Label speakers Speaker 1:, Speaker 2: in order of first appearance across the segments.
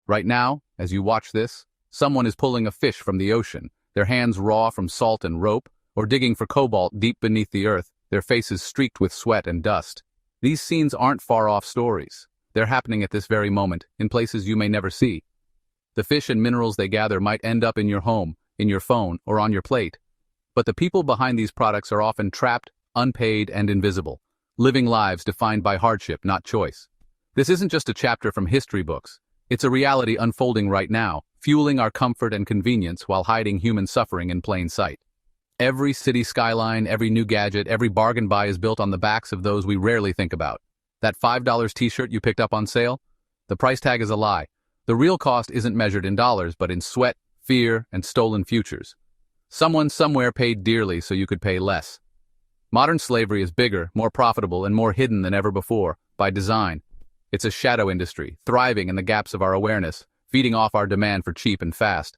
Speaker 1: Right now, as you watch this, someone is pulling a fish from the ocean, their hands raw from salt and rope, or digging for cobalt deep beneath the earth, their faces streaked with sweat and dust. These scenes aren't far-off stories. They're happening at this very moment, in places you may never see. The fish and minerals they gather might end up in your home, in your phone, or on your plate. But the people behind these products are often trapped, unpaid, and invisible, living lives defined by hardship, not choice. This isn't just a chapter from history books. It's a reality unfolding right now, fueling our comfort and convenience while hiding human suffering in plain sight. Every city skyline, every new gadget, every bargain buy is built on the backs of those we rarely think about. That $5 t-shirt you picked up on sale? The price tag is a lie. The real cost isn't measured in dollars, but in sweat, fear, and stolen futures. Someone somewhere paid dearly so you could pay less. Modern slavery is bigger, more profitable, and more hidden than ever before, by design. It's a shadow industry, thriving in the gaps of our awareness, feeding off our demand for cheap and fast.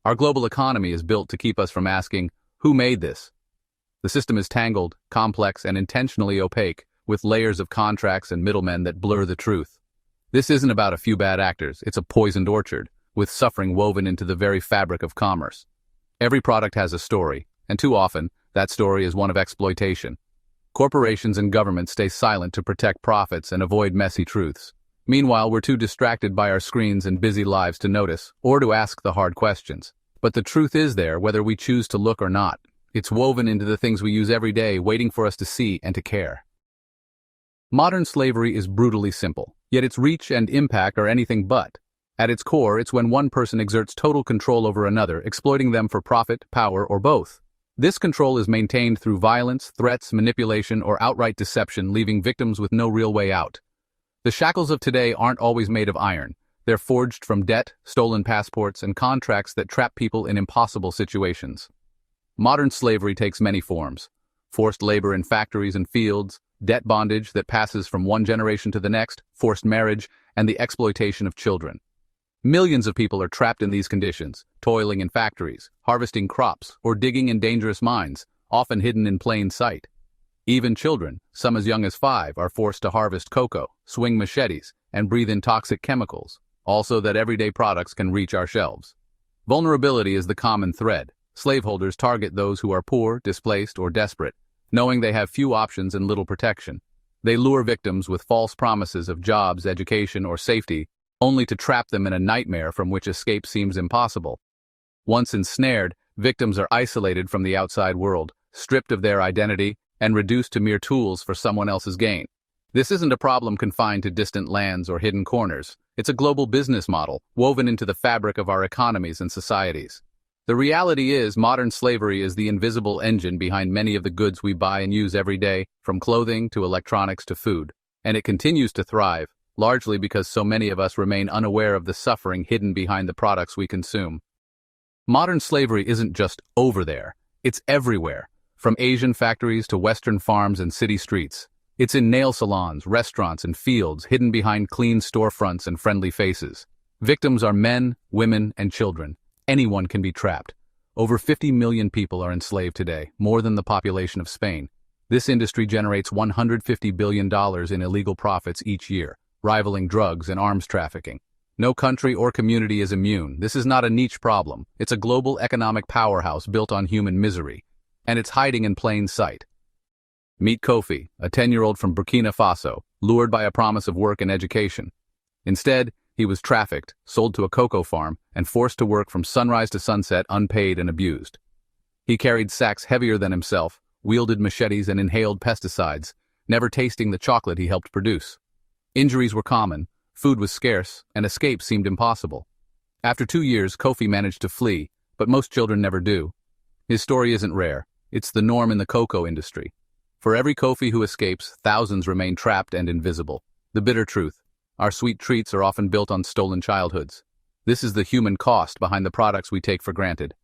Speaker 1: Our global economy is built to keep us from asking, who made this? The system is tangled, complex, and intentionally opaque, with layers of contracts and middlemen that blur the truth. This isn't about a few bad actors, it's a poisoned orchard, with suffering woven into the very fabric of commerce. Every product has a story, and too often, that story is one of exploitation. Corporations and governments stay silent to protect profits and avoid messy truths. Meanwhile, we're too distracted by our screens and busy lives to notice, or to ask the hard questions. But the truth is there, whether we choose to look or not. It's woven into the things we use every day, waiting for us to see and to care. Modern slavery is brutally simple, yet its reach and impact are anything but. At its core, it's when one person exerts total control over another, exploiting them for profit, power, or both. This control is maintained through violence, threats, manipulation, or outright deception, leaving victims with no real way out. The shackles of today aren't always made of iron. They're forged from debt, stolen passports, and contracts that trap people in impossible situations. Modern slavery takes many forms. Forced labor in factories and fields, debt bondage that passes from one generation to the next, forced marriage, and the exploitation of children. Millions of people are trapped in these conditions, toiling in factories, harvesting crops, or digging in dangerous mines, often hidden in plain sight. Even children, some as young as 5, are forced to harvest cocoa, swing machetes, and breathe in toxic chemicals, all so that everyday products can reach our shelves. Vulnerability is the common thread. Slaveholders target those who are poor, displaced, or desperate, knowing they have few options and little protection. They lure victims with false promises of jobs, education, or safety, only to trap them in a nightmare from which escape seems impossible. Once ensnared, victims are isolated from the outside world, stripped of their identity, and reduced to mere tools for someone else's gain. This isn't a problem confined to distant lands or hidden corners. It's a global business model, woven into the fabric of our economies and societies. The reality is, modern slavery is the invisible engine behind many of the goods we buy and use every day, from clothing to electronics to food. And it continues to thrive, largely because so many of us remain unaware of the suffering hidden behind the products we consume. Modern slavery isn't just over there, it's everywhere, from Asian factories to Western farms and city streets. It's in nail salons, restaurants, and fields, hidden behind clean storefronts and friendly faces. Victims are men, women, and children. Anyone can be trapped. Over 50 million people are enslaved today, more than the population of Spain. This industry generates $150 billion in illegal profits each year, rivaling drugs and arms trafficking. No country or community is immune. This is not a niche problem. It's a global economic powerhouse built on human misery. And it's hiding in plain sight. Meet Kofi, a 10-year-old from Burkina Faso, lured by a promise of work and education. Instead, he was trafficked, sold to a cocoa farm, and forced to work from sunrise to sunset unpaid and abused. He carried sacks heavier than himself, wielded machetes and inhaled pesticides, never tasting the chocolate he helped produce. Injuries were common, food was scarce, and escape seemed impossible. After 2 years, Kofi managed to flee, but most children never do. His story isn't rare. It's the norm in the cocoa industry. For every Kofi who escapes, thousands remain trapped and invisible. The bitter truth. Our sweet treats are often built on stolen childhoods. This is the human cost behind the products we take for granted.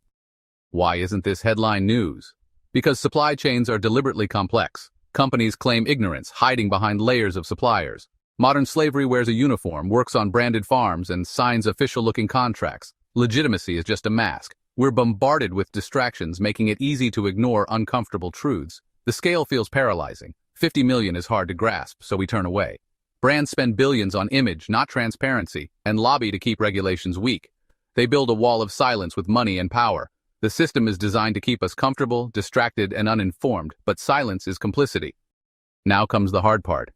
Speaker 1: Why isn't this headline news? Because supply chains are deliberately complex. Companies claim ignorance, hiding behind layers of suppliers. Modern slavery wears a uniform, works on branded farms, and signs official-looking contracts. Legitimacy is just a mask. We're bombarded with distractions, making it easy to ignore uncomfortable truths. The scale feels paralyzing. 50 million is hard to grasp, so we turn away. Brands spend billions on image, not transparency, and lobby to keep regulations weak. They build a wall of silence with money and power. The system is designed to keep us comfortable, distracted, and uninformed, but silence is complicity. Now comes the hard part.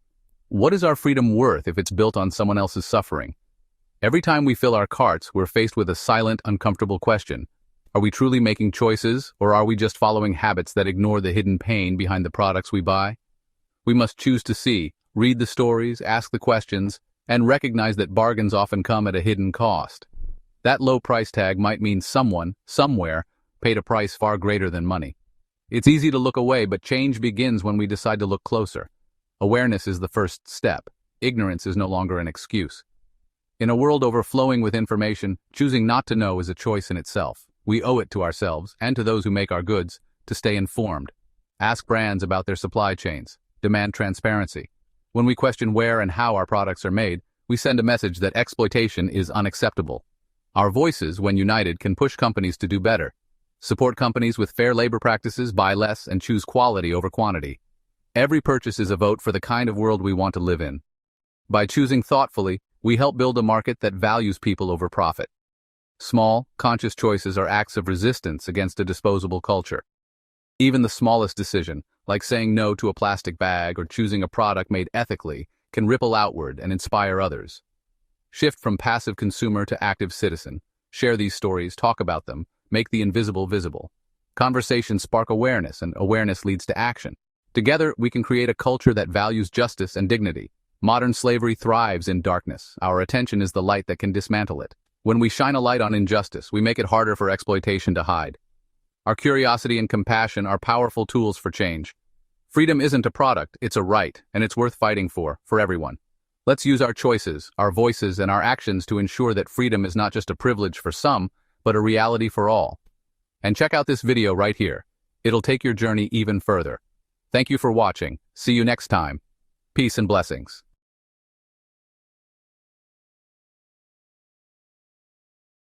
Speaker 1: What is our freedom worth if it's built on someone else's suffering? Every time we fill our carts, we're faced with a silent, uncomfortable question. Are we truly making choices, or are we just following habits that ignore the hidden pain behind the products we buy? We must choose to see, read the stories, ask the questions, and recognize that bargains often come at a hidden cost. That low price tag might mean someone, somewhere, paid a price far greater than money. It's easy to look away, but change begins when we decide to look closer. Awareness is the first step. Ignorance is no longer an excuse. In a world overflowing with information, choosing not to know is a choice in itself. We owe it to ourselves, and to those who make our goods, to stay informed. Ask brands about their supply chains. Demand transparency. When we question where and how our products are made, we send a message that exploitation is unacceptable. Our voices, when united, can push companies to do better. Support companies with fair labor practices, buy less, and choose quality over quantity. Every purchase is a vote for the kind of world we want to live in. By choosing thoughtfully, we help build a market that values people over profit. Small, conscious choices are acts of resistance against a disposable culture. Even the smallest decision, like saying no to a plastic bag or choosing a product made ethically, can ripple outward and inspire others. Shift from passive consumer to active citizen. Share these stories, talk about them, make the invisible visible. Conversations spark awareness, and awareness leads to action. Together, we can create a culture that values justice and dignity. Modern slavery thrives in darkness. Our attention is the light that can dismantle it. When we shine a light on injustice, we make it harder for exploitation to hide. Our curiosity and compassion are powerful tools for change. Freedom isn't a product, it's a right, and it's worth fighting for everyone. Let's use our choices, our voices, and our actions to ensure that freedom is not just a privilege for some, but a reality for all. And check out this video right here. It'll take your journey even further. Thank you for watching. See you next time. Peace and blessings.